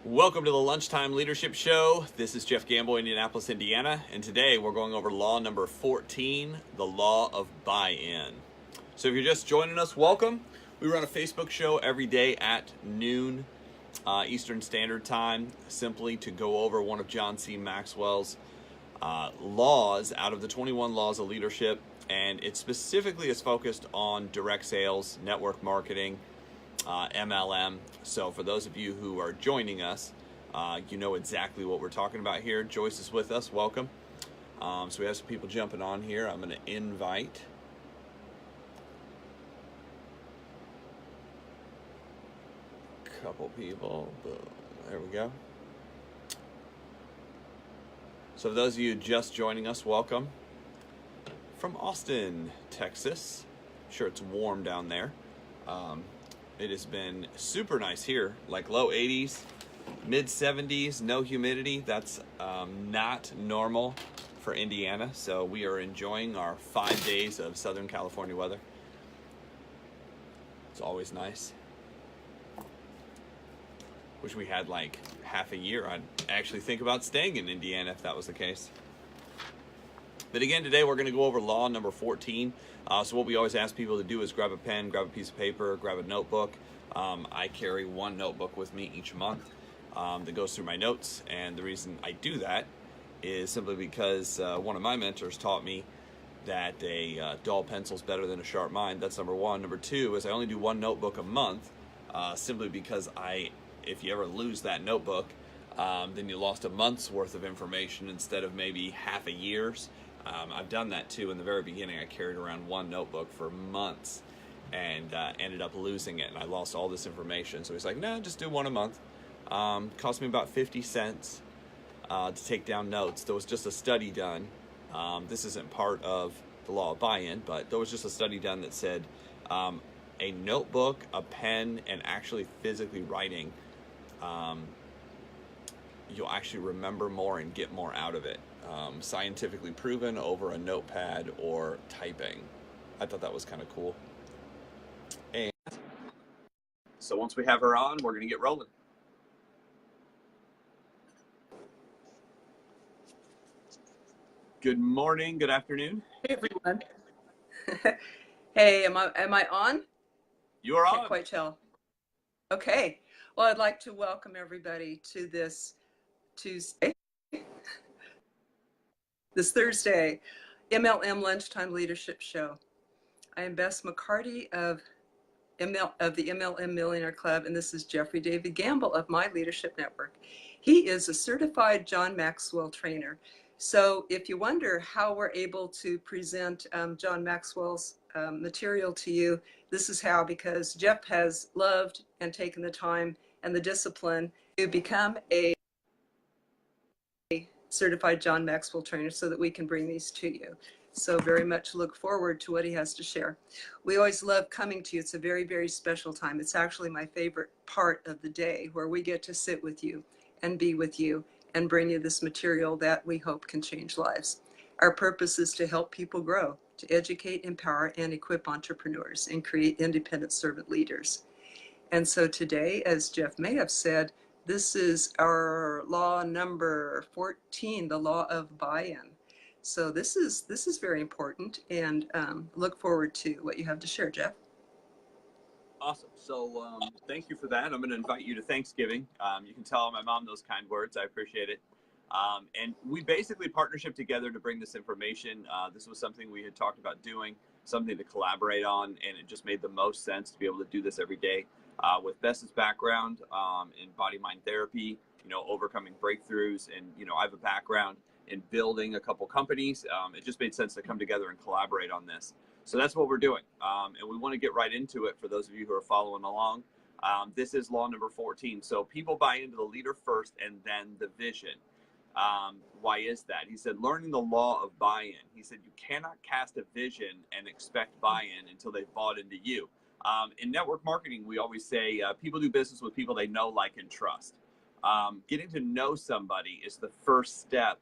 Welcome to the Lunchtime Leadership Show. This is Jeff Gamble, Indianapolis, Indiana, and today we're going over law number 14, the law of buy-in. So if you're just joining us, welcome. We run a Facebook show every day at noon Eastern Standard Time, simply to go over one of John C. Maxwell's laws out of the 21 laws of leadership, and it specifically is focused on direct sales, network marketing, MLM. So for those of you who are joining us, you know exactly what we're talking about here. Joyce is with us. Welcome. So we have some people jumping on here. I'm going to invite a couple people. Boom. There we go. So for those of you just joining us, welcome. From Austin, Texas. I'm sure it's warm down there. It has been super nice here, like low 80s, mid 70s, no humidity. That's not normal for Indiana. So we are enjoying our 5 days of Southern California weather. It's always nice. Wish we had like half a year. I'd actually think about staying in Indiana if that was the case. But again, today we're going to go over law number 14. So what we always ask people to do is grab a pen, grab a piece of paper, grab a notebook. I carry one notebook with me each month that goes through my notes. And the reason I do that is simply because one of my mentors taught me that a dull pencil is better than a sharp mind. That's number one. Number two is I only do one notebook a month, simply because if you ever lose that notebook, then you lost a month's worth of information instead of maybe half a year's. I've done that too. In the very beginning, I carried around one notebook for months and ended up losing it, and I lost all this information. So he's like, no, just do one a month. Cost me about 50 cents to take down notes. There was just a study done. This isn't part of the law of buy-in, but there was just a study done that said a notebook, a pen, and actually physically writing, you'll actually remember more and get more out of it. Scientifically proven over a notepad or typing. I thought that was kind of cool. And so once we have her on, we're going to get rolling. Good morning, good afternoon. Hey everyone. Hey, am I on? You are on. Can't quite tell. Okay. Well, I'd like to welcome everybody to this Thursday MLM Lunchtime Leadership Show. I am Bess McCarty of the MLM Millionaire Club, and this is Jeffrey David Gamble of My Leadership Network. He is a certified John Maxwell trainer. So if you wonder how we're able to present John Maxwell's material to you, this is how, because Jeff has loved and taken the time and the discipline to become a certified John Maxwell trainer so that we can bring these to you. So very much look forward to what he has to share. We always love coming to you. It's a very, very special time. It's actually my favorite part of the day, where we get to sit with you and be with you and bring you this material that we hope can change lives. Our purpose is to help people grow, to educate, empower, and equip entrepreneurs and create independent servant leaders. And so today, as Jeff may have said, this is our law number 14, the law of buy-in. So this is very important, and look forward to what you have to share, Jeff. Awesome. So thank you for that. I'm going to invite you to Thanksgiving. You can tell my mom those kind words. I appreciate it. And we basically partnership together to bring this information. This was something we had talked about doing, something to collaborate on, and it just made the most sense to be able to do this every day. With Bess's background in body-mind therapy, overcoming breakthroughs, and, I have a background in building a couple companies. It just made sense to come together and collaborate on this. So that's what we're doing. And we want to get right into it for those of you who are following along. This is law number 14. So people buy into the leader first and then the vision. Why is that? He said, learning the law of buy-in. He said, you cannot cast a vision and expect buy-in until they've bought into you. In network marketing, we always say people do business with people they know, like, and trust. Getting to know somebody is the first step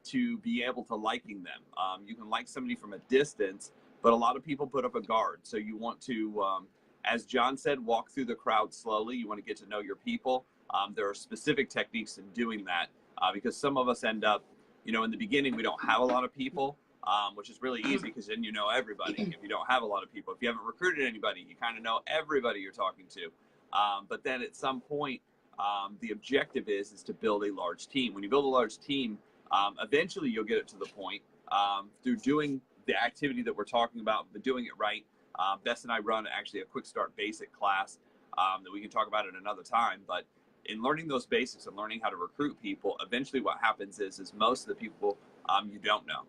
to be able to liking them. You can like somebody from a distance, but a lot of people put up a guard. So you want to As John said, walk through the crowd slowly. You want to get to know your people. There are specific techniques in doing that because some of us end up, in the beginning, we don't have a lot of people, which is really easy because then you know everybody. If you don't have a lot of people, if you haven't recruited anybody, you kind of know everybody you're talking to. But then at some point, the objective is to build a large team. When you build a large team, eventually you'll get it to the point through doing the activity that we're talking about, but doing it right. Bess and I run actually a quick start basic class that we can talk about at another time. But in learning those basics and learning how to recruit people, eventually what happens is most of the people you don't know.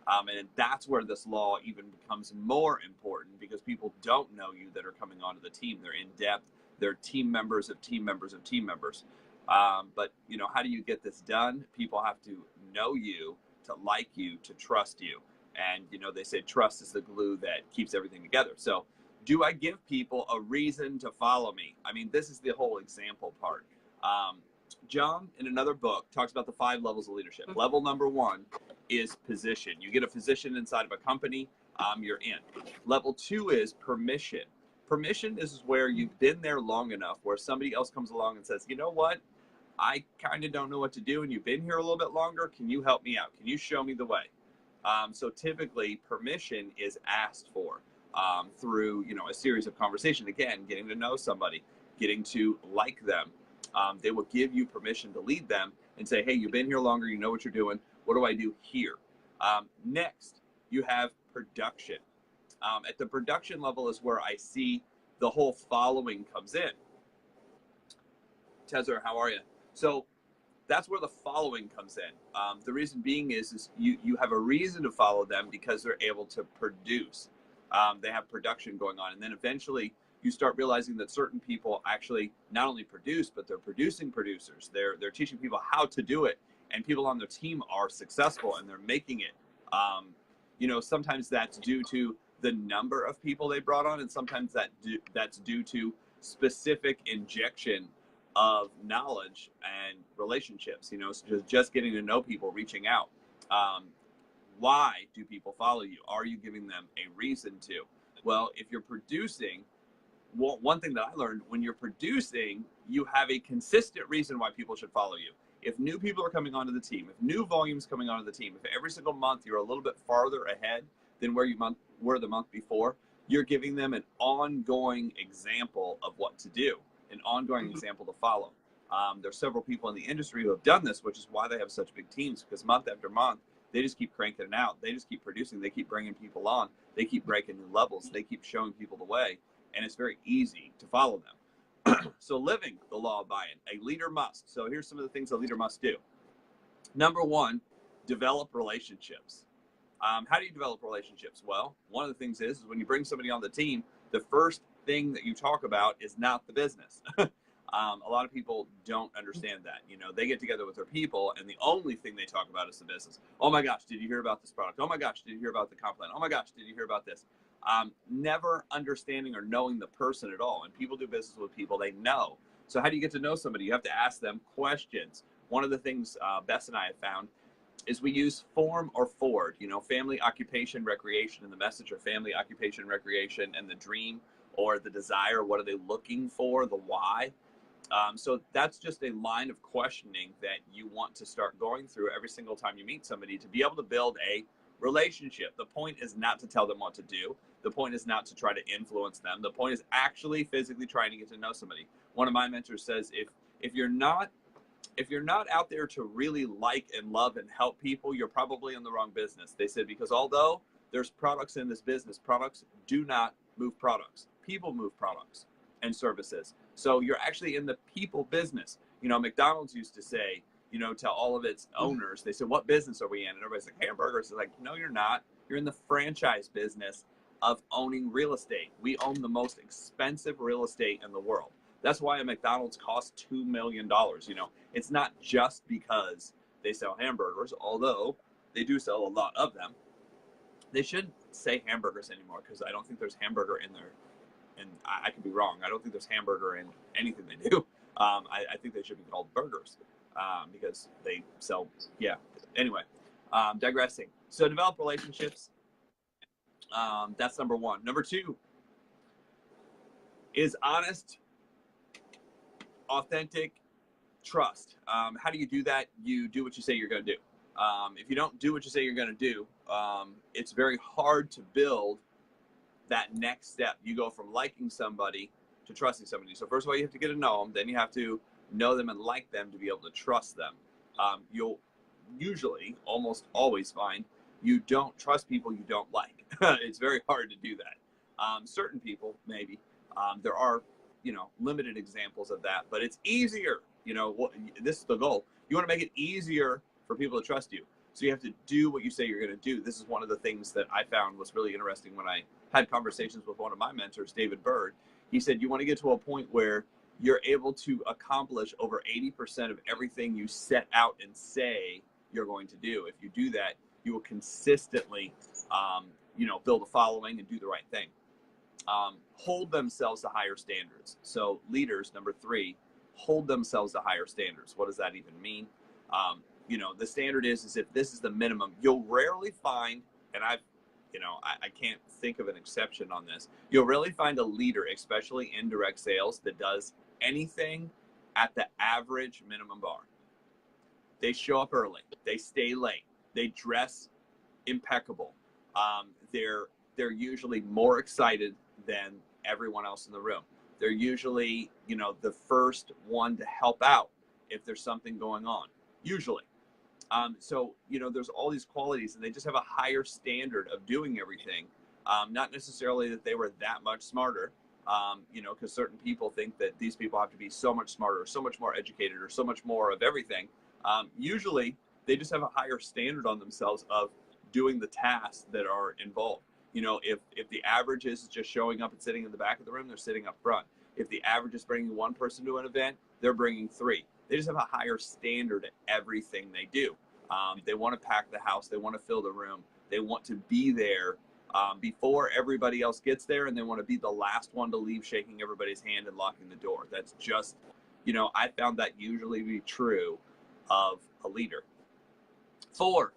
And that's where this law even becomes more important because people don't know you that are coming onto the team. They're in depth. They're team members of team members of team members. But, how do you get this done? People have to know you, to like you, to trust you. And, they say trust is the glue that keeps everything together. So do I give people a reason to follow me? I mean, this is the whole example part. John, in another book, talks about the 5 levels of leadership. Level number 1 is position. You get a position inside of a company, you're in. Level 2 is permission. Permission is where you've been there long enough where somebody else comes along and says, you know what? I kind of don't know what to do, and you've been here a little bit longer. Can you help me out? Can you show me the way? So typically, permission is asked for through, a series of conversations. Again, getting to know somebody, getting to like them. They will give you permission to lead them and say, hey, you've been here longer. You know what you're doing. What do I do here? Next, you have production. At the production level is where I see the whole following comes in. Tezer, how are you? So that's where the following comes in. The reason being is you have a reason to follow them because they're able to produce. They have production going on. And then eventually you start realizing that certain people actually not only produce, but they're producing producers. They're teaching people how to do it. And people on their team are successful and they're making it. Sometimes that's due to the number of people they brought on, and sometimes that's due to specific injection of knowledge and relationships, so just getting to know people, reaching out. Why do people follow you? Are you giving them a reason to? Well, if you're producing, one thing that I learned, when you're producing, you have a consistent reason why people should follow you. If new people are coming onto the team, if new volume's coming onto the team, if every single month you're a little bit farther ahead than where you were the month before, you're giving them an ongoing example of what to do, an ongoing example to follow. There's several people in the industry who have done this, which is why they have such big teams, because month after month, they just keep cranking it out. They just keep producing. They keep bringing people on. They keep breaking new levels. They keep showing people the way, and it's very easy to follow them. So living the law of buy-in, a leader must. So here's some of the things a leader must do. Number 1, develop relationships. How do you develop relationships? Well, one of the things is when you bring somebody on the team, the first thing that you talk about is not the business. A lot of people don't understand that. They get together with their people, and the only thing they talk about is the business. Oh my gosh, did you hear about this product? Oh my gosh, did you hear about the comp plan? Oh my gosh, did you hear about this? Never understanding or knowing the person at all. And people do business with people they know. So how do you get to know somebody? You have to ask them questions. One of the things Bess and I have found is we use form or forward, family, occupation, recreation, and the message, or family, occupation, recreation, and the dream or the desire. What are they looking for? The why. So that's just a line of questioning that you want to start going through every single time you meet somebody to be able to build a relationship. The point is not to tell them what to do. The point is not to try to influence them. The point is actually physically trying to get to know somebody. One of my mentors says, if you're not out there to really like and love and help people, you're probably in the wrong business. They said, because although there's products in this business, products do not move products. People move products and services. So you're actually in the people business. McDonald's used to say, to all of its owners, they said, what business are we in? And everybody's like, hamburgers. They're like, no, you're not. You're in the franchise business of owning real estate. We own the most expensive real estate in the world. That's why a McDonald's costs $2 million. It's not just because they sell hamburgers, although they do sell a lot of them. They shouldn't say hamburgers anymore because I don't think there's hamburger in there. And I could be wrong. I don't think there's hamburger in anything they do. I think they should be called burgers because they sell, yeah. Anyway, digressing. So develop relationships. That's number 1. Number 2, is honest, authentic, trust. How do you do that? You do what you say you're going to do. If you don't do what you say you're going to do, it's very hard to build that next step. You go from liking somebody to trusting somebody. So first of all, you have to get to know them. Then you have to know them and like them to be able to trust them. You'll usually, almost always find you don't trust people you don't like. It's very hard to do that. Certain people, maybe. There are, limited examples of that, but it's easier. This is the goal. You want to make it easier for people to trust you. So you have to do what you say you're going to do. This is one of the things that I found was really interesting when I had conversations with one of my mentors, David Bird. He said, you want to get to a point where you're able to accomplish over 80% of everything you set out and say you're going to do. If you do that, you will consistently, build a following and do the right thing. Hold themselves to higher standards. So leaders, number 3, hold themselves to higher standards. What does that even mean? The standard is if this is the minimum, you'll rarely find, and I can't think of an exception on this. You'll rarely find a leader, especially in direct sales, that does anything at the average minimum bar. They show up early. They stay late. They dress impeccable. They're usually more excited than everyone else in the room. They're usually, the first one to help out if there's something going on, usually. So, there's all these qualities, and they just have a higher standard of doing everything. Not necessarily that they were that much smarter, because certain people think that these people have to be so much smarter, or so much more educated, or so much more of everything. Usually, they just have a higher standard on themselves of doing the tasks that are involved. If the average is just showing up and sitting in the back of the room, they're sitting up front. If the average is bringing one person to an event, they're bringing 3. They just have a higher standard at everything they do. They want to pack the house. They want to fill the room. They want to be there before everybody else gets there, and they want to be the last one to leave, shaking everybody's hand and locking the door. That's just, I found that usually to be true of a leader. 4,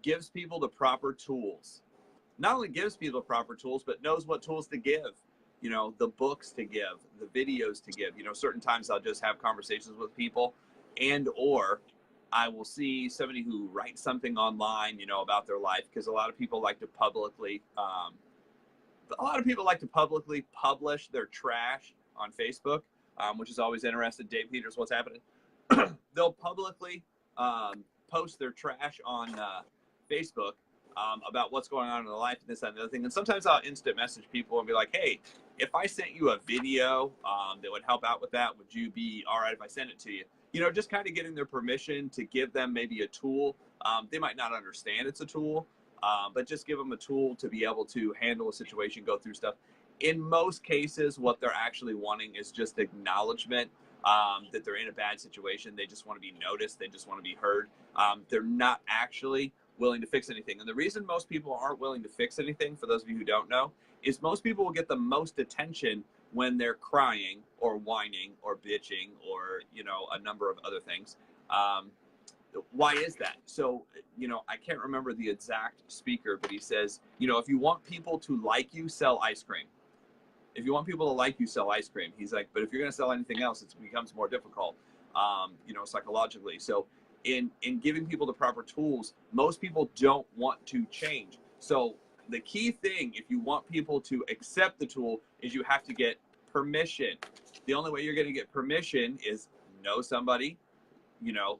gives people the proper tools. Not only gives people the proper tools, but knows what tools to give. The books to give, the videos to give. Certain times I'll just have conversations with people, or I will see somebody who writes something online, about their life, because a lot of people like to publicly publish their trash on Facebook, which is always interesting. Dave Peters, what's happening? They'll publicly post their trash on Facebook about what's going on in their life and this, that, and the other thing. And sometimes I'll instant message people and be like, hey, if I sent you a video that would help out with that, would you be all right if I sent it to you? Just kind of getting their permission to give them maybe a tool. They might not understand it's a tool, but just give them a tool to be able to handle a situation, go through stuff. In most cases, what they're actually wanting is just acknowledgement that they're in a bad situation. They just want to be noticed. They just want to be heard. They're not actually willing to fix anything. And the reason most people aren't willing to fix anything, for those of you who don't know, is most people will get the most attention when they're crying or whining or bitching or, a number of other things. Why is that? So, I can't remember the exact speaker, but he says, if you want people to like you, sell ice cream. If you want people to like you, sell ice cream. He's like, but if you're going to sell anything else, it becomes more difficult, psychologically. So in giving people the proper tools, most people don't want to change. So the key thing, if you want people to accept the tool, is you have to get permission. The only way you're going to get permission is know somebody,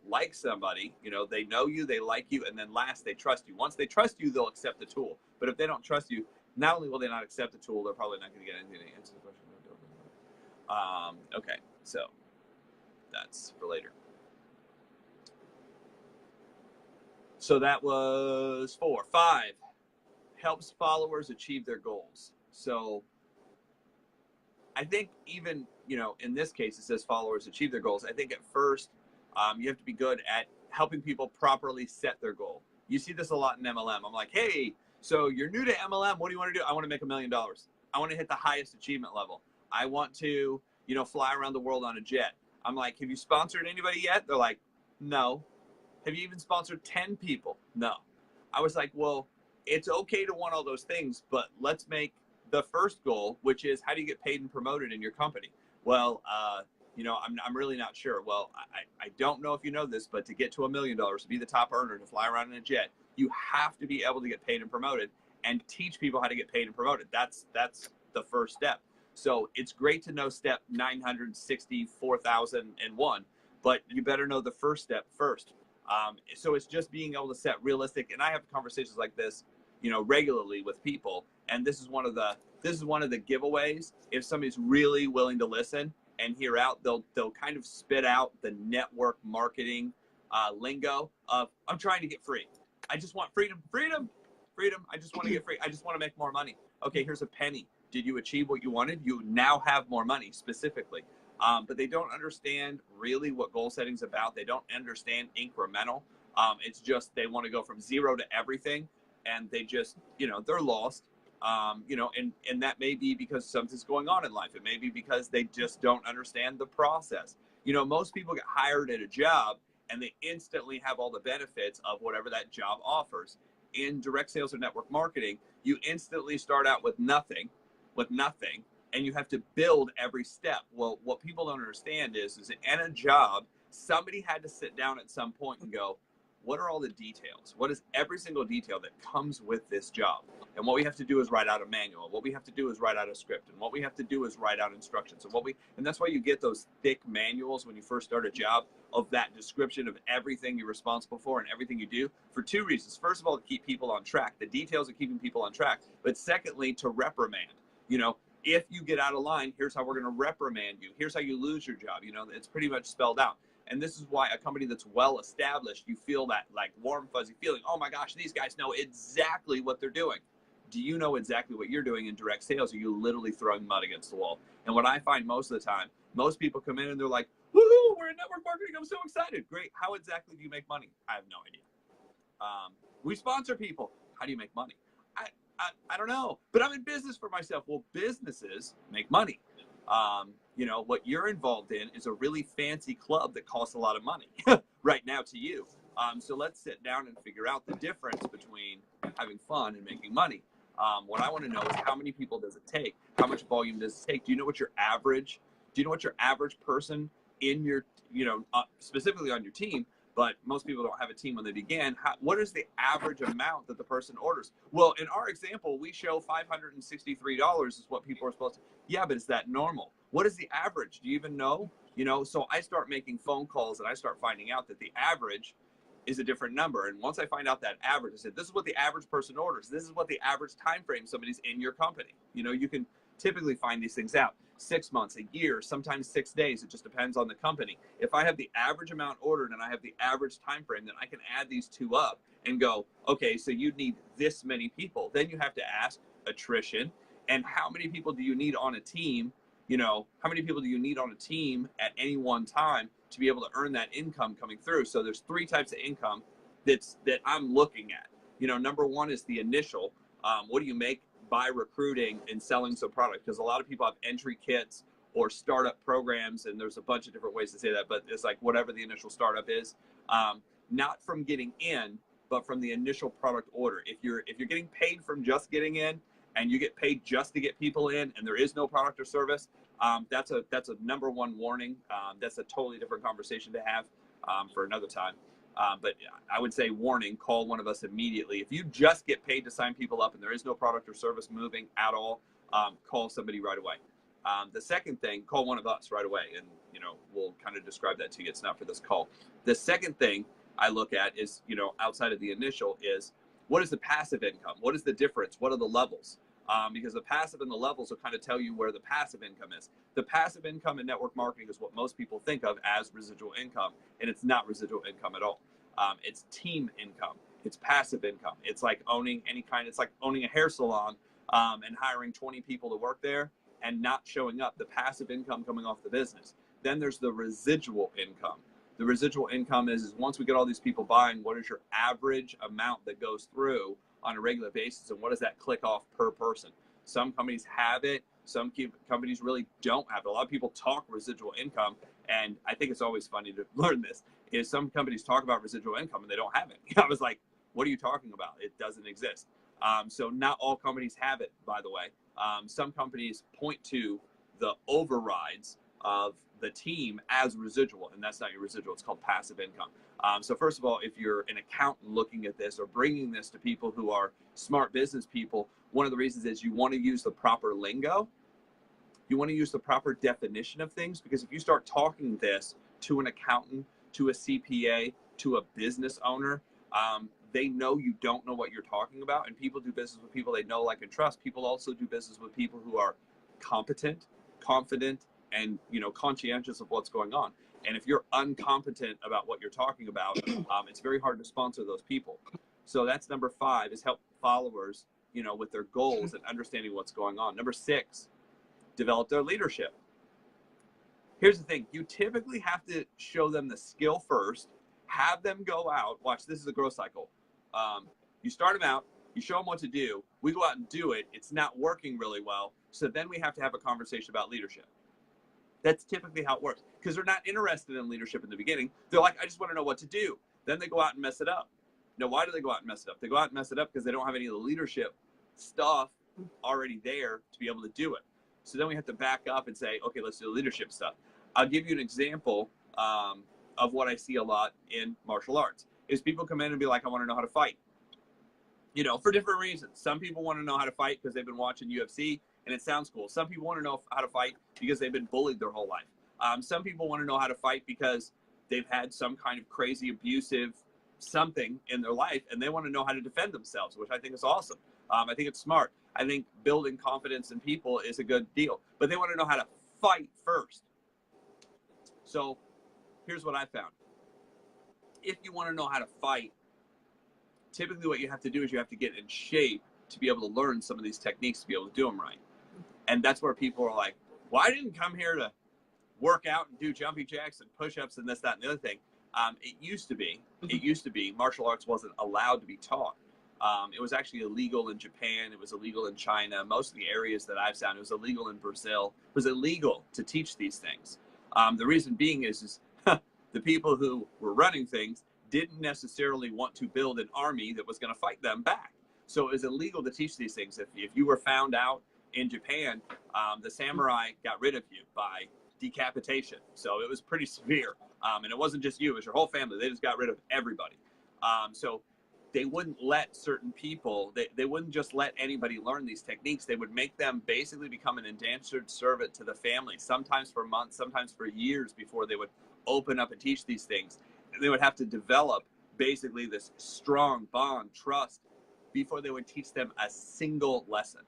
like somebody, they know you, they like you, and then last, they trust you. Once they trust you, they'll accept the tool. But if they don't trust you, not only will they not accept the tool, they're probably not going to get anything to answer the question. Okay, so that's for later. So that was 4. 5, helps followers achieve their goals. So I think even, in this case, it says followers achieve their goals. I think at first, you have to be good at helping people properly set their goal. You see this a lot in MLM. I'm like, hey, so you're new to MLM. What do you want to do? I want to make $1 million. I want to hit the highest achievement level. I want to, fly around the world on a jet. I'm like, have you sponsored anybody yet? They're like, no. Have you even sponsored 10 people? No. I was like, well, it's okay to want all those things, but let's make the first goal, which is how do you get paid and promoted in your company? Well, I'm really not sure. Well, I don't know if you know this, but to get to $1 million, to be the top earner, to fly around in a jet, you have to be able to get paid and promoted and teach people how to get paid and promoted. That's the first step. So it's great to know step 964,001, but you better know the first step first. So it's just being able to set realistic, and I have conversations like this, regularly with people. And this is one of the giveaways. If somebody's really willing to listen and hear out, they'll kind of spit out the network marketing lingo of, I'm trying to get free. I just want freedom. I just want to get free. I just want to make more money. Okay, here's a penny. Did you achieve what you wanted? You now have more money specifically. But they don't understand really what goal setting is about. They don't understand incremental. It's just they want to go from zero to everything, and they just, they're lost. And that may be because something's going on in life. It may be because they just don't understand the process. Most people get hired at a job and they instantly have all the benefits of whatever that job offers. In direct sales or network marketing, you instantly start out with nothing, and you have to build every step. Well, what people don't understand is in a job, somebody had to sit down at some point and go, what are all the details? What is every single detail that comes with this job? And what we have to do is write out a manual. What we have to do is write out a script. And what we have to do is write out instructions. And that's why you get those thick manuals when you first start a job of that description of everything you're responsible for and everything you do, for two reasons. First of all, to keep people on track. The details of keeping people on track. But secondly, to reprimand. If you get out of line, here's how we're going to reprimand you. Here's how you lose your job. It's pretty much spelled out. And this is why a company that's well established, you feel that like warm, fuzzy feeling. Oh my gosh, these guys know exactly what they're doing. Do you know exactly what you're doing in direct sales? Or are you literally throwing mud against the wall? And what I find most of the time, most people come in and they're like, woohoo, we're in network marketing. I'm so excited. Great. How exactly do you make money? I have no idea. We sponsor people. How do you make money? I don't know, but I'm in business for myself. Well, businesses make money. What you're involved in is a really fancy club that costs a lot of money right now to you. So let's sit down and figure out the difference between having fun and making money. What I want to know is how many people does it take? How much volume does it take? Do you know what your average person in your, specifically on your team, but most people don't have a team when they begin. What is the average amount that the person orders? Well, in our example, we show $563 is what people are supposed to. Yeah, but is that normal? What is the average? Do you even know? So I start making phone calls and I start finding out that the average is a different number. And once I find out that average, I said, this is what the average person orders. This is what the average time frame somebody's in your company. You can typically find these things out. 6 months, a year, sometimes 6 days. It just depends on the company. If I have the average amount ordered and I have the average time frame, then I can add these two up and go, okay, so you need this many people. Then you have to ask attrition and how many people do you need on a team? How many people do you need on a team at any one time to be able to earn that income coming through? So there's 3 types of income that I'm looking at. Number one is the initial. What do you make by recruiting and selling some product? Because a lot of people have entry kits or startup programs, and there's a bunch of different ways to say that, but it's like whatever the initial startup is, not from getting in, but from the initial product order. If you're getting paid from just getting in and you get paid just to get people in and there is no product or service, that's a number one warning. That's a totally different conversation to have for another time. But I would say warning, call one of us immediately. If you just get paid to sign people up and there is no product or service moving at all, call somebody right away. The second thing, call one of us right away. And, we'll kind of describe that to you. It's not for this call. The second thing I look at is, outside of the initial is what is the passive income? What is the difference? What are the levels? Because the passive and the levels will kind of tell you where the passive income is. The passive income in network marketing is what most people think of as residual income, and it's not residual income at all. It's team income. It's passive income. It's like owning it's like owning a hair salon and hiring 20 people to work there and not showing up. The passive income coming off the business. Then there's the residual income. The residual income is once we get all these people buying, what is your average amount that goes through on a regular basis, and what does that click off per person? Some companies have it, some companies really don't have it. A lot of people talk residual income, and I think it's always funny to learn this, is some companies talk about residual income and they don't have it. I was like, what are you talking about? It doesn't exist. So not all companies have it, by the way. Some companies point to the overrides of the team as residual, and that's not your residual. It's called passive income. So first of all, if you're an accountant looking at this or bringing this to people who are smart business people, one of the reasons is you want to use the proper lingo. You want to use the proper definition of things, because if you start talking this to an accountant, to a CPA, to a business owner, they know you don't know what you're talking about. And people do business with people they know, like, and trust. People also do business with people who are competent, confident, and, you know, conscientious of what's going on. And if you're incompetent about what you're talking about, it's very hard to sponsor those people. So that's number 5, is help followers, you know, with their goals and understanding what's going on. Number 6, develop their leadership. Here's the thing. You typically have to show them the skill first, have them go out. Watch, this is a growth cycle. You start them out, you show them what to do. We go out and do it. It's not working really well. So then we have to have a conversation about leadership. That's typically how it works, because they're not interested in leadership in the beginning. They're like, I just want to know what to do. Then they go out and mess it up. Now, why do they go out and mess it up? They go out and mess it up because they don't have any of the leadership stuff already there to be able to do it. So then we have to back up and say, okay, let's do the leadership stuff. I'll give you an example of what I see a lot in martial arts, is people come in and be like, I want to know how to fight. You know, for different reasons. Some people want to know how to fight because they've been watching UFC and it sounds cool. Some people want to know how to fight because they've been bullied their whole life. Some people want to know how to fight because they've had some kind of crazy abusive something in their life and they want to know how to defend themselves, which I think is awesome. I think it's smart. I think building confidence in people is a good deal, but they want to know how to fight first. So here's what I found. If you want to know how to fight, typically what you have to do is you have to get in shape to be able to learn some of these techniques to be able to do them right. And that's where people are like, well, I didn't come here to work out and do jumping jacks and push-ups and this, that, and the other thing. It used to be martial arts wasn't allowed to be taught. It was actually illegal in Japan. It was illegal in China. Most of the areas that I've found, it was illegal in Brazil. It was illegal to teach these things. The reason being is the people who were running things didn't necessarily want to build an army that was going to fight them back. So it was illegal to teach these things. If you were found out in Japan, the samurai got rid of you by decapitation. So it was pretty severe. And it wasn't just you, it was your whole family. They just got rid of everybody. So they wouldn't let certain people, they wouldn't just let anybody learn these techniques. They would make them basically become an indentured servant to the family, sometimes for months, sometimes for years before they would open up and teach these things. And they would have to develop basically this strong bond, trust, before they would teach them a single lesson.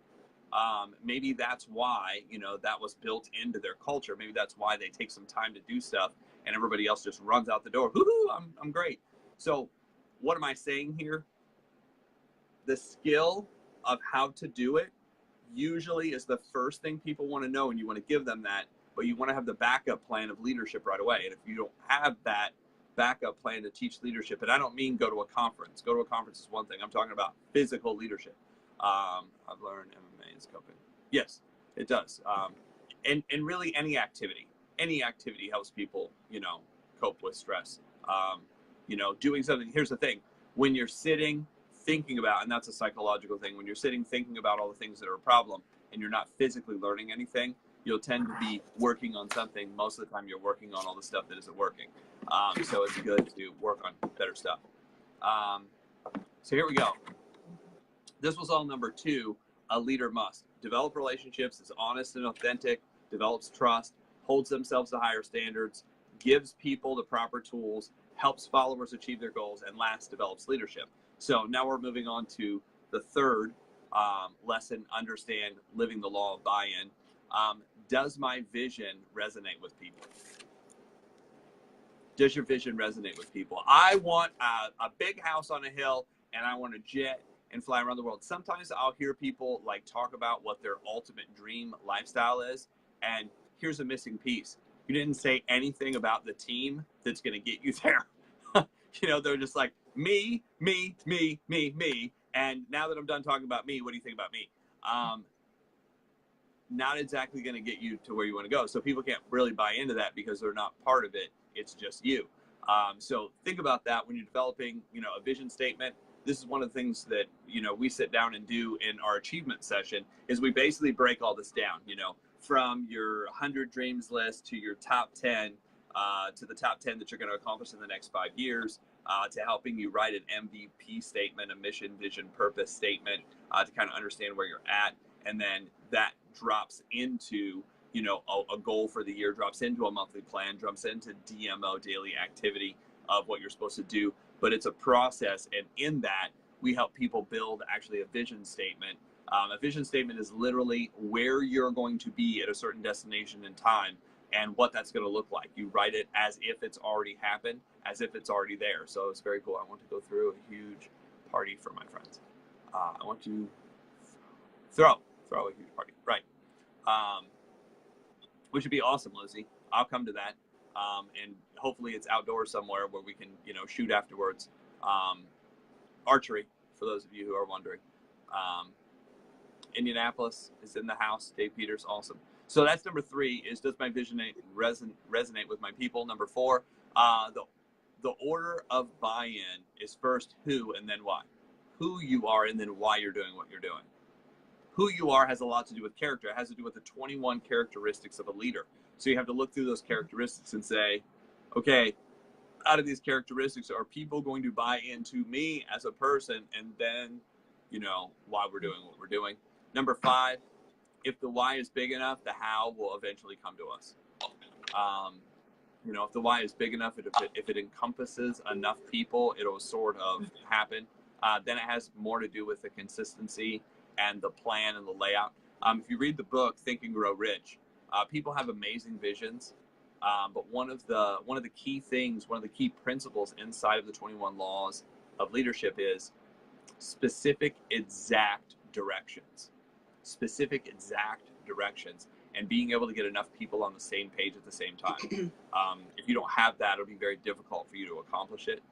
Maybe that's why, you know, that was built into their culture. Maybe that's why they take some time to do stuff and everybody else just runs out the door. Woo-hoo, I'm great. So what am I saying here? The skill of how to do it usually is the first thing people want to know, and you want to give them that, but you want to have the backup plan of leadership right away. And if you don't have that backup plan to teach leadership, and I don't mean go to a conference. Go to a conference is one thing. I'm talking about physical leadership. I've learned MMA is coping. Yes, it does. And really any activity helps people, you know, cope with stress. You know, doing something. Here's the thing. When you're sitting thinking about, and that's a psychological thing, when you're sitting thinking about all the things that are a problem and you're not physically learning anything, you'll tend to be working on something. Most of the time you're working on all the stuff that isn't working. So it's good to work on better stuff. So here we go. This was all number 2, a leader must. Develop relationships, is honest and authentic, develops trust, holds themselves to higher standards, gives people the proper tools, helps followers achieve their goals, and last, develops leadership. So now we're moving on to the third lesson, understand living the law of buy-in. Does my vision resonate with people? Does your vision resonate with people? I want a big house on a hill and I want a jet and fly around the world. Sometimes I'll hear people like talk about what their ultimate dream lifestyle is. And here's a missing piece. You didn't say anything about the team that's going to get you there. You know, they're just like, me. And now that I'm done talking about me, what do you think about me? Not exactly going to get you to where you want to go. So people can't really buy into that because they're not part of it. It's just you. So think about that when you're developing, you know, a vision statement. this is one of the things that, you know, we sit down and do in our achievement session is we basically break all this down, you know, from your 100 dreams list to your top 10, to the top 10 that you're going to accomplish in the next 5 years, to helping you write an MVP statement, a mission, vision, purpose statement, to kind of understand where you're at. And then that drops into, you know, a goal for the year, drops into a monthly plan, drops into DMO, daily activity of what you're supposed to do. But it's a process. And in that, we help people build actually a vision statement. A vision statement is literally where you're going to be at a certain destination in time and what that's going to look like. You write it as if it's already happened, as if it's already there. So it's very cool. I want to go through a huge party for my friends. I want to throw a huge party, right? Which would be awesome, Lizzie. I'll come to that. And hopefully it's outdoors somewhere where we can, you know, shoot afterwards. Archery, for those of you who are wondering. Indianapolis is in the house. Dave Peters, awesome. So that's number 3 is, does my vision resonate with my people? Number 4, the order of buy-in is first who and then why. Who you are and then why you're doing what you're doing. Who you are has a lot to do with character. It has to do with the 21 characteristics of a leader. So you have to look through those characteristics and say, okay, out of these characteristics, are people going to buy into me as a person? And then, you know, why we're doing what we're doing. Number 5, if the why is big enough, the how will eventually come to us. You know, if the why is big enough, if it encompasses enough people, it'll sort of happen. Then it has more to do with the consistency and the plan and the layout. If you read the book, Think and Grow Rich, people have amazing visions. But one of the key things, one of the key principles inside of the 21 laws of leadership is specific, exact directions. Specific, exact directions, and being able to get enough people on the same page at the same time. If you don't have that, it'll be very difficult for you to accomplish it.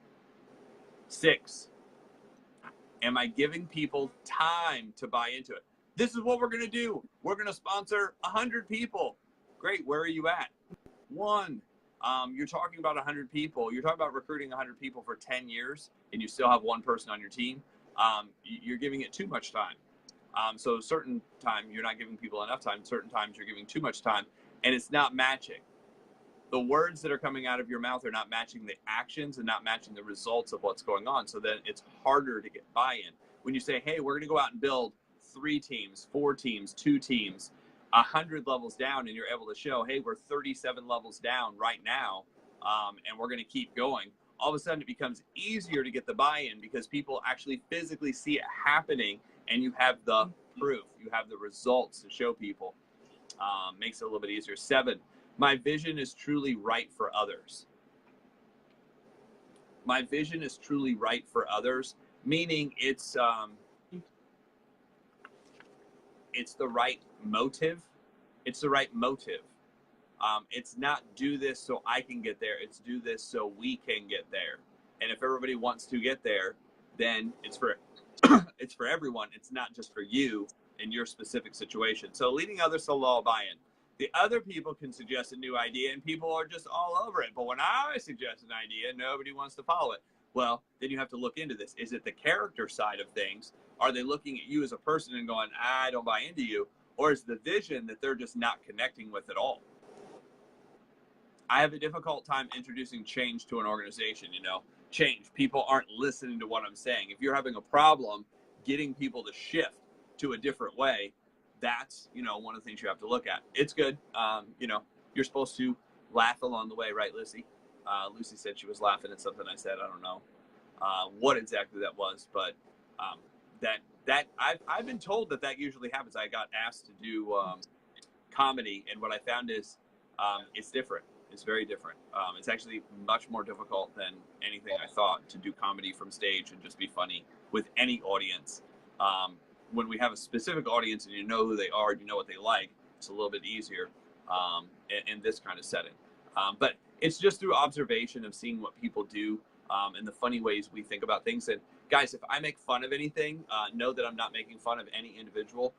6, am I giving people time to buy into it? This is what we're going to do. We're going to sponsor 100 people. Great. Where are you at? 1. You're talking about 100 people. You're talking about recruiting 100 people for 10 years, and you still have 1 person on your team. You're giving it too much time. So certain time you're not giving people enough time. Certain times you're giving too much time, and it's not matching. The words that are coming out of your mouth are not matching the actions and not matching the results of what's going on. So then it's harder to get buy-in. When you say, hey, we're going to go out and build 3 teams, 4 teams, 2 teams, 100 levels down, and you're able to show, hey, we're 37 levels down right now, and we're going to keep going. All of a sudden it becomes easier to get the buy-in because people actually physically see it happening, and you have the proof, you have the results to show people. Makes it a little bit easier. 7, my vision is truly right for others. My vision is truly right for others, meaning it's the right motive. It's the right motive. It's not do this so I can get there. It's do this so we can get there. And if everybody wants to get there, then it's for it's for everyone. It's not just for you in your specific situation. So leading others to law buy-in. The other people can suggest a new idea and people are just all over it. But when I suggest an idea, nobody wants to follow it. Well, then you have to look into this. Is it the character side of things? Are they looking at you as a person and going, I don't buy into you? Or is the vision that they're just not connecting with at all? I have a difficult time introducing change to an organization, you know. Change. People aren't listening to what I'm saying. If you're having a problem getting people to shift to a different way, that's, you know, one of the things you have to look at. It's good. You know, you're supposed to laugh along the way, right, Lucy? Lucy said she was laughing at something I said. I don't know what exactly that was, but that I've been told that usually happens. I got asked to do comedy, and what I found is it's different. It's very different. It's actually much more difficult than anything I thought to do comedy from stage and just be funny with any audience. When we have a specific audience and you know who they are, you know what they like, it's a little bit easier in this kind of setting. But it's just through observation of seeing what people do and the funny ways we think about things. And guys, if I make fun of anything, know that I'm not making fun of any individual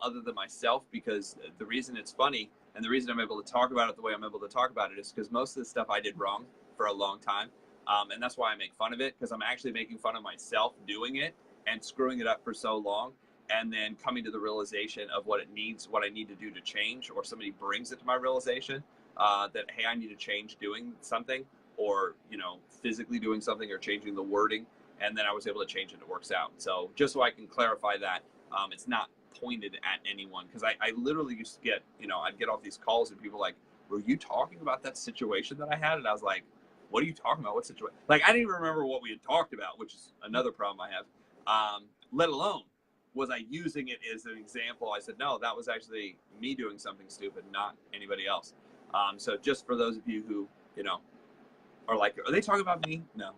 other than myself, because the reason it's funny and the reason I'm able to talk about it the way I'm able to talk about it is because most of the stuff I did wrong for a long time. And that's why I make fun of it, because I'm actually making fun of myself doing it and screwing it up for so long, and then coming to the realization of what it needs, what I need to do to change, or somebody brings it to my realization that, hey, I need to change doing something, or, physically doing something, or changing the wording. And then I was able to change it. It works out. So just so I can clarify that, it's not pointed at anyone, because I literally used to get, I'd get off these calls and people like, were you talking about that situation that I had? And I was like, what are you talking about? What situation? Like, I didn't even remember what we had talked about, which is another problem I have. Let alone, was I using it as an example? I said, no, that was actually me doing something stupid, not anybody else. So just for those of you who, are like, are they talking about me? No.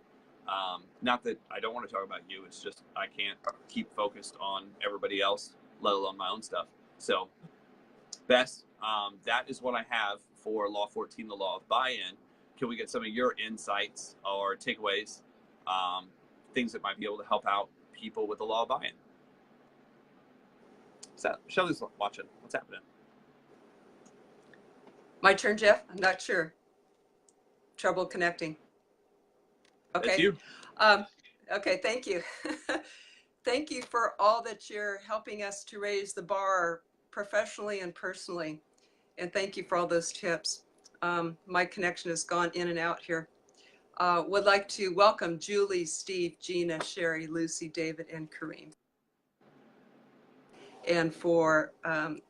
Not that I don't want to talk about you. It's just I can't keep focused on everybody else, let alone my own stuff. So, Bess, that is what I have for Law 14, the Law of Buy-In. Can we get some of your insights or takeaways, things that might be able to help out people with the Law of Buy-In? So, Shelly's watching. What's happening? My turn, Jeff? I'm not sure. Trouble connecting. Okay. That's you. Okay, thank you. Thank you for all that you're helping us to raise the bar professionally and personally. And thank you for all those tips. My connection has gone in and out here. Would like to welcome Julie, Steve, Gina, Sherry, Lucy, David, and Kareem. And for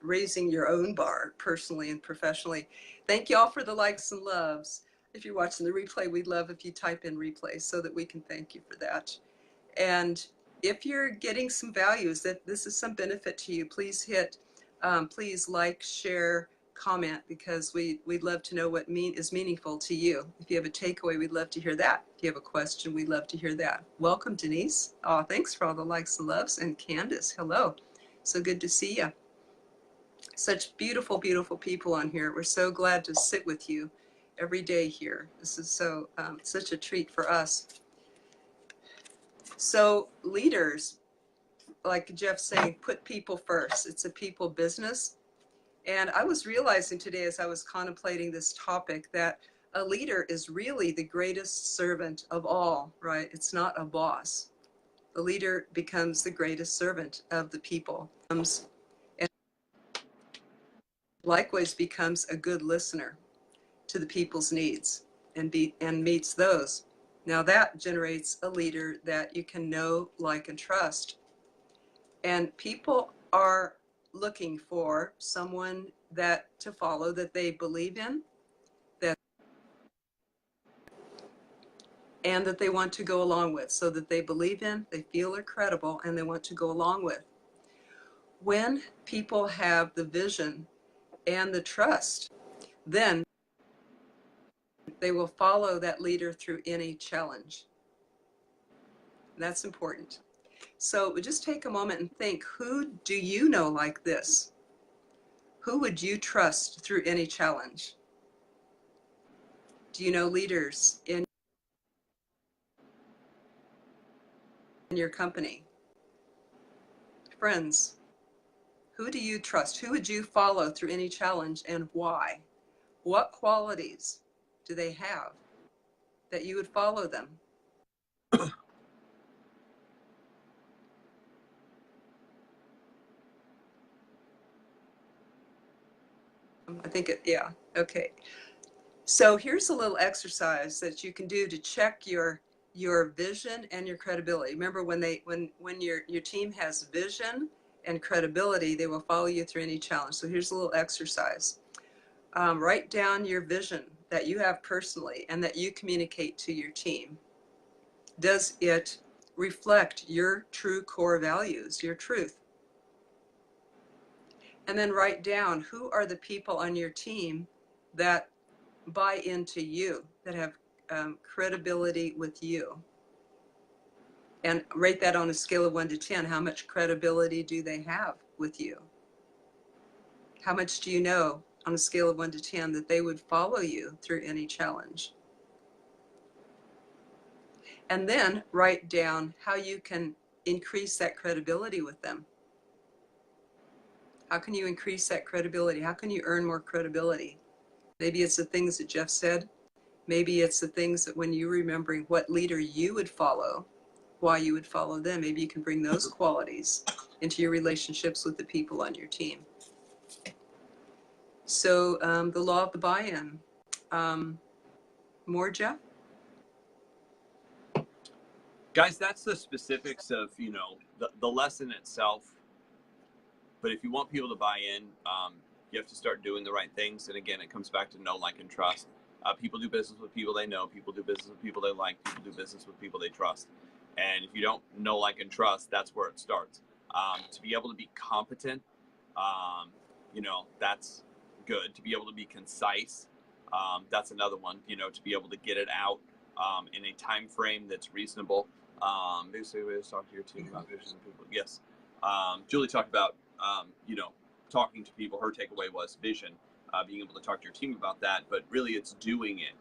raising your own bar personally and professionally. Thank you all for the likes and loves. If you're watching the replay, we'd love if you type in replay so that we can thank you for that. And if you're getting some values, that this is some benefit to you, please please like, share, comment, because we'd love to know what is meaningful to you. If you have a takeaway, we'd love to hear that. If you have a question, we'd love to hear that. Welcome, Denise. Oh, thanks for all the likes and loves. And Candace, hello. So good to see you. Such beautiful, beautiful people on here. We're so glad to sit with you every day here. This is so such a treat for us. So leaders, like Jeff's saying, put people first. It's a people business. And I was realizing today as I was contemplating this topic that a leader is really the greatest servant of all, right? It's not a boss. The leader becomes the greatest servant of the people. And likewise becomes a good listener to the people's needs and meets those. Now that generates a leader that you can know, like, and trust. And people are looking for someone to follow that they believe in, and that they want to go along with, so that they believe in, they feel are credible, and they want to go along with. When people have the vision and the trust, then they will follow that leader through any challenge. And that's important. So just take a moment and think, who do you know like this? Who would you trust through any challenge? Do you know leaders in your company? Friends? Who do you trust? Who would you follow through any challenge, and why? What qualities do they have that you would follow them? I think yeah, okay. So here's a little exercise that you can do to check your vision and your credibility. Remember, when your team has vision and credibility, they will follow you through any challenge. So here's a little exercise. Write down your vision that you have personally and that you communicate to your team. Does it reflect your true core values, your truth? And then write down, who are the people on your team that buy into you, that have credibility with you? And rate that on a scale of 1 to 10. How much credibility do they have with you? How much do you know on a scale of 1 to 10 that they would follow you through any challenge? And then write down how you can increase that credibility with them. How can you increase that credibility? How can you earn more credibility? Maybe it's the things that Jeff said. Maybe it's the things that when you're remembering what leader you would follow, why you would follow them, maybe you can bring those qualities into your relationships with the people on your team. So the law of the buy-in. More, Jeff? Guys, that's the specifics of, you know, the lesson itself. But if you want people to buy in, you have to start doing the right things. And again, it comes back to know, like, and trust. People do business with people they know. People do business with people they like. People do business with people they trust. And if you don't know, like, and trust, that's where it starts. To be able to be competent, you know, that's good. To be able to be concise, that's another one. You know, to be able to get it out in a time frame that's reasonable. Basically, we just talk to your team about vision and people. Yes. Julie talked about, you know, talking to people. Her takeaway was vision, being able to talk to your team about that, but really it's doing it.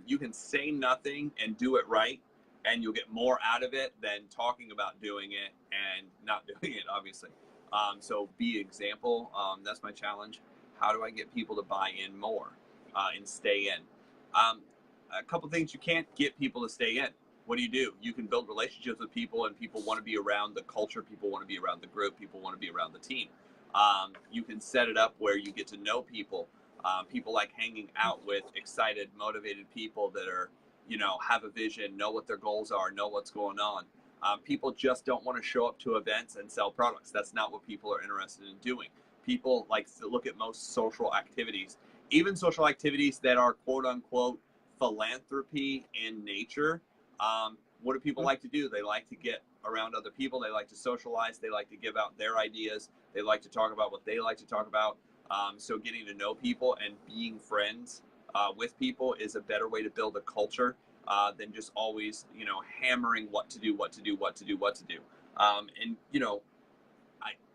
You can say nothing and do it right, and you'll get more out of it than talking about doing it and not doing it, obviously. So be example. That's my challenge. How do I get people to buy in more and stay in? A couple things you can't get people to stay in. What do? You can build relationships with people, and people want to be around the culture. People want to be around the group. People want to be around the team. You can set it up where you get to know people. People like hanging out with excited, motivated people that are, you know, have a vision, know what their goals are, know what's going on. People just don't want to show up to events and sell products. That's not what people are interested in doing. People like to look at most social activities, even social activities that are quote unquote philanthropy in nature. What do people like to do? They like to get around other people. They like to socialize. They like to give out their ideas. They like to talk about what they like to talk about. So getting to know people and being friends with people is a better way to build a culture than just always, you know, hammering what to do. And, you know,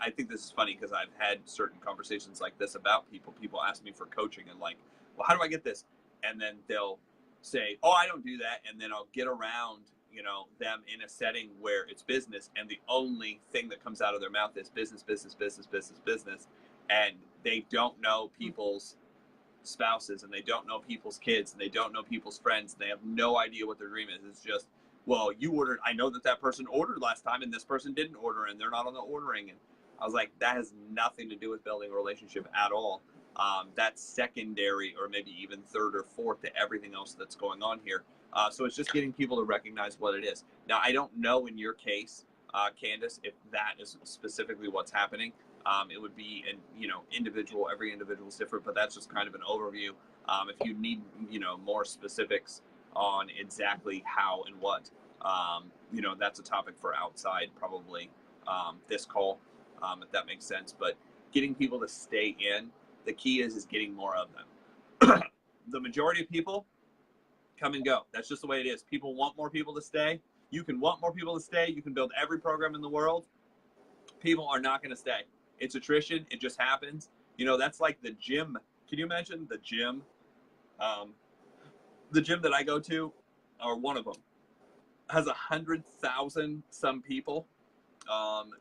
I think this is funny because I've had certain conversations like this about people. People ask me for coaching and like, well, how do I get this? And then they'll say, oh, I don't do that. And then I'll get around, you know, them in a setting where it's business, and the only thing that comes out of their mouth is business. And they don't know people's spouses, and they don't know people's kids, and they don't know people's friends, and they have no idea what their dream is. It's just, well, you ordered, I know that person ordered last time, and this person didn't order, and they're not on the ordering. And I was like, that has nothing to do with building a relationship at all. That's secondary, or maybe even third or fourth to everything else that's going on here. So it's just getting people to recognize what it is. Now, I don't know in your case, Candace, if that is specifically what's happening. It would be an, you know, individual. Every individual is different, but that's just kind of an overview. If you need, you know, more specifics on exactly how and what, you know, that's a topic for outside probably this call, if that makes sense. But getting people to stay in. The key is getting more of them. The majority of people come and go. That's just the way it is. People want more people to stay. You can want more people to stay. You can build every program in the world. People are not going to stay. It's attrition. It just happens. You know, that's like the gym. Can you imagine the gym? The gym that I go to, or one of them, has 100,000 some people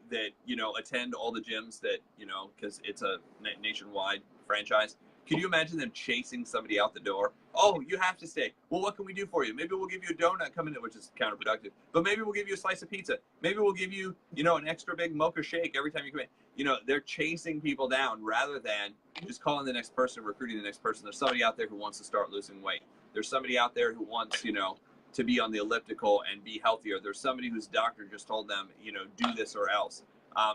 that, you know, attend all the gyms that, you know, because it's a nationwide franchise. Can you imagine them chasing somebody out the door? Oh, you have to stay. Well, what can we do for you? Maybe we'll give you a donut coming in, which is counterproductive. But maybe we'll give you a slice of pizza. Maybe we'll give you, you know, an extra big mocha shake every time you come in. You know, they're chasing people down rather than just calling the next person, recruiting the next person. There's somebody out there who wants to start losing weight. There's somebody out there who wants, you know, to be on the elliptical and be healthier. There's somebody whose doctor just told them, you know, do this or else.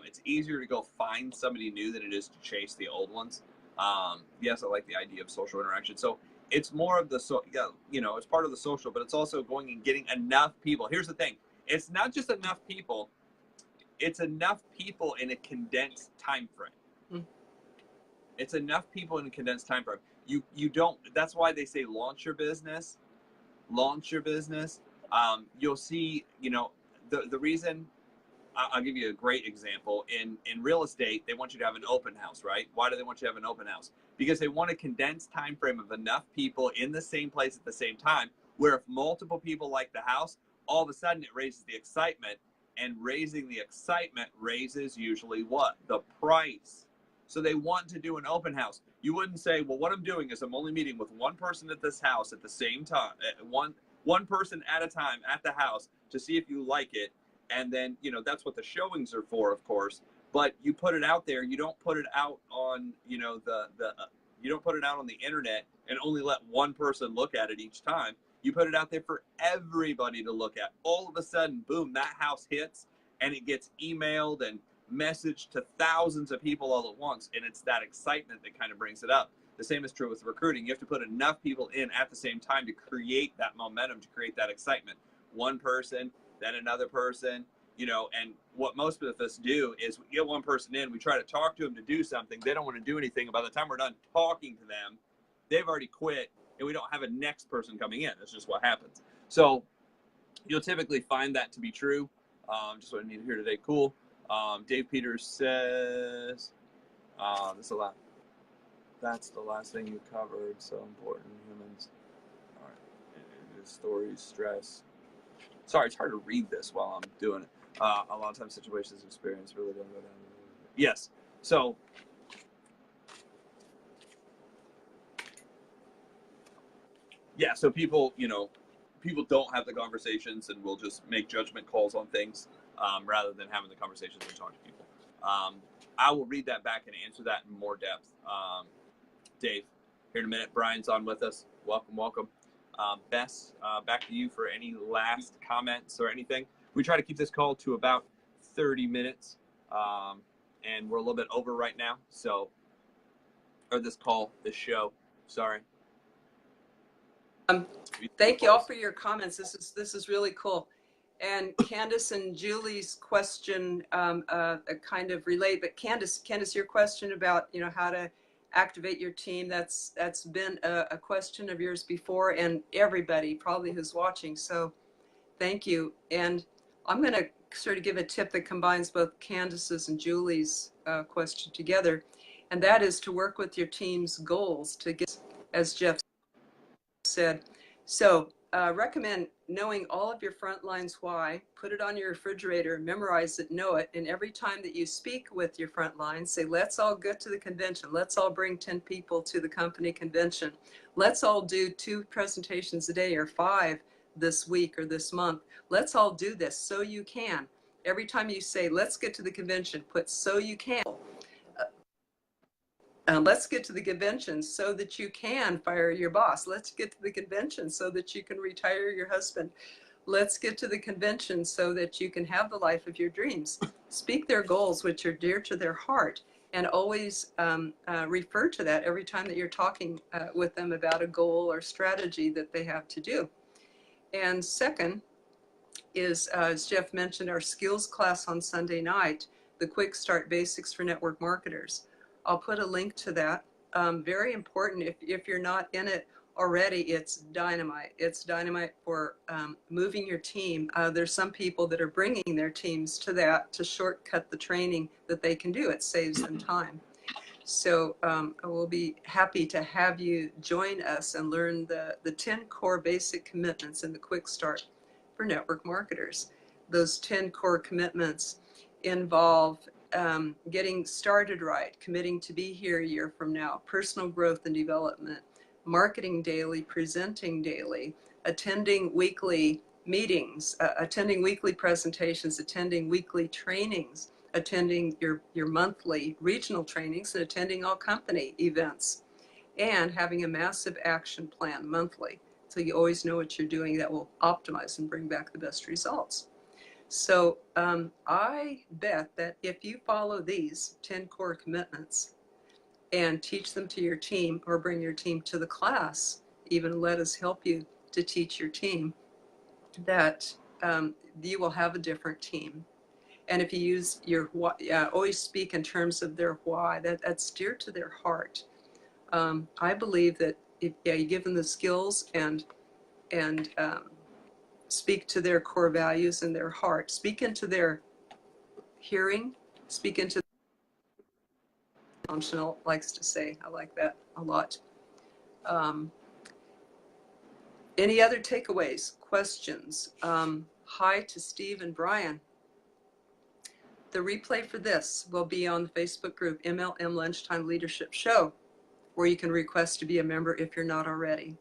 It's easier to go find somebody new than it is to chase the old ones. Yes, I like the idea of social interaction. So it's more of the, you know, it's part of the social, but it's also going and getting enough people. Here's the thing. It's not just enough people. It's enough people in a condensed time frame. It's enough people in a condensed time frame. You don't, that's why they say launch your business. You'll see, you know, the reason, I'll give you a great example. In real estate, they want you to have an open house, right? Why do they want you to have an open house? Because they want a condensed time frame of enough people in the same place at the same time, where if multiple people like the house, all of a sudden it raises the excitement, and raising the excitement raises usually what? The price. So they want to do an open house. You wouldn't say, well, what I'm doing is I'm only meeting with one person at this house at the same time, one person at a time at the house to see if you like it. And then, you know, that's what the showings are for, of course. But you put it out there. You don't put it out on, you know, you don't put it out on the internet and only let one person look at it each time. You put it out there for everybody to look at. All of a sudden, boom, that house hits and it gets emailed and messaged to thousands of people all at once. And it's that excitement that kind of brings it up. The same is true with recruiting. You have to put enough people in at the same time to create that momentum, to create that excitement. One person, then another person, you know, and what most of us do is we get one person in, we try to talk to them to do something. They don't want to do anything. And by the time we're done talking to them, they've already quit and we don't have a next person coming in. That's just what happens. So you'll typically find that to be true. Just what I need to hear today. Cool. Dave Peters says, that's the last thing you covered. So important. Humans. All right. Stories, stress. Sorry, it's hard to read this while I'm doing it. A lot of times situations experience really don't go down. Yes. So yeah, so people, you know, people don't have the conversations and will just make judgment calls on things rather than having the conversations and talk to people. I will read that back and answer that in more depth. Dave, here in a minute. Brian's on with us. Welcome, welcome. Bess, back to you for any last comments or anything. We try to keep this call to about 30 minutes, and we're a little bit over right now. So, or this show, sorry. Thank you all for your comments. This is really cool. And Candace and Julie's question kind of relate. But Candace, your question about, you know, how to activate your team, that's been a question of yours before, and everybody probably who's watching. So thank you. And I'm going to sort of give a tip that combines both Candace's and Julie's question together, and that is to work with your team's goals to get, as Jeff said. So recommend knowing all of your front lines why, put it on your refrigerator, memorize it, know it, and every time that you speak with your front lines, say, let's all get to the convention. Let's all bring 10 people to the company convention. Let's all do 2 presentations a day or 5 this week or this month. Let's all do this so you can. Every time you say, let's get to the convention, put so you can. Let's get to the convention so that you can fire your boss. Let's get to the convention so that you can retire your husband. Let's get to the convention so that you can have the life of your dreams. Speak their goals, which are dear to their heart, and always refer to that every time that you're talking with them about a goal or strategy that they have to do. And second is, as Jeff mentioned, our skills class on Sunday night, the Quick Start Basics for Network Marketers. I'll put a link to that. Very important. If you're not in it already, it's dynamite. It's dynamite for moving your team. There's some people that are bringing their teams to that to shortcut the training that they can do. It saves them time. So we'll be happy to have you join us and learn the 10 core basic commitments in the Quick Start for Network Marketers. Those 10 core commitments involve getting started right, committing to be here a year from now, personal growth and development, marketing daily, presenting daily, attending weekly meetings, attending weekly presentations, attending weekly trainings, attending your monthly regional trainings, and attending all company events, and having a massive action plan monthly. So you always know what you're doing that will optimize and bring back the best results. So I bet that if you follow these 10 core commitments and teach them to your team, or bring your team to the class, even let us help you to teach your team, that you will have a different team. And if you use your why, always speak in terms of their why, that's dear to their heart. I believe that if you give them the skills and speak to their core values and their heart, speak into their hearing, speak into functional, likes to say. I like that a lot. Any other takeaways, questions? Hi to Steve and Brian. The replay for this will be on the Facebook group MLM Lunchtime Leadership Show, where you can request to be a member if you're not already.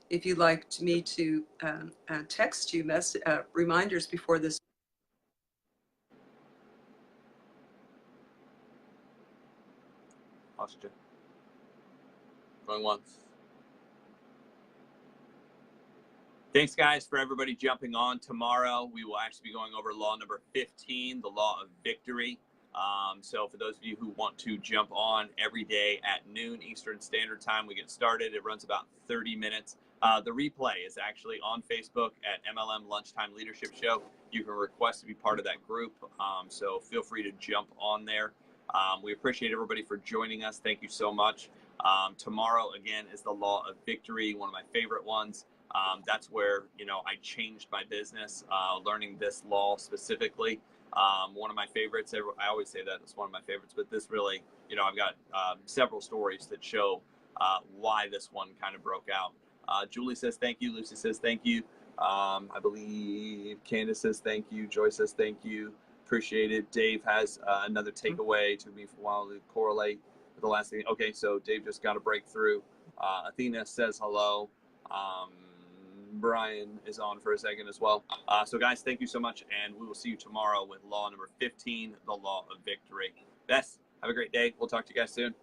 If you'd like me to text you reminders before this. Lost you. Going once. Thanks, guys, for everybody jumping on. Tomorrow, we will actually be going over law number 15, the law of victory. So for those of you who want to jump on every day at noon Eastern Standard Time, we get started. It runs about 30 minutes. The replay is actually on Facebook at MLM Lunchtime Leadership Show. You can request to be part of that group. So feel free to jump on there. We appreciate everybody for joining us. Thank you so much. Tomorrow, again, is the law of victory, one of my favorite ones. That's where, I changed my business, learning this law specifically. One of my favorites, I always say that it's one of my favorites, but this really, I've got several stories that show why this one kind of broke out. Julie says thank you. Lucy says thank you. I believe Candace says thank you. Joy says thank you. Appreciate it. Dave has another takeaway. Took me for a while to correlate with the last thing. Okay, so Dave just got a breakthrough. Athena says hello. Brian is on for a second as well. So guys, thank you so much, and we will see you tomorrow with law number 15, the law of victory. Bess, have a great day. We'll talk to you guys soon.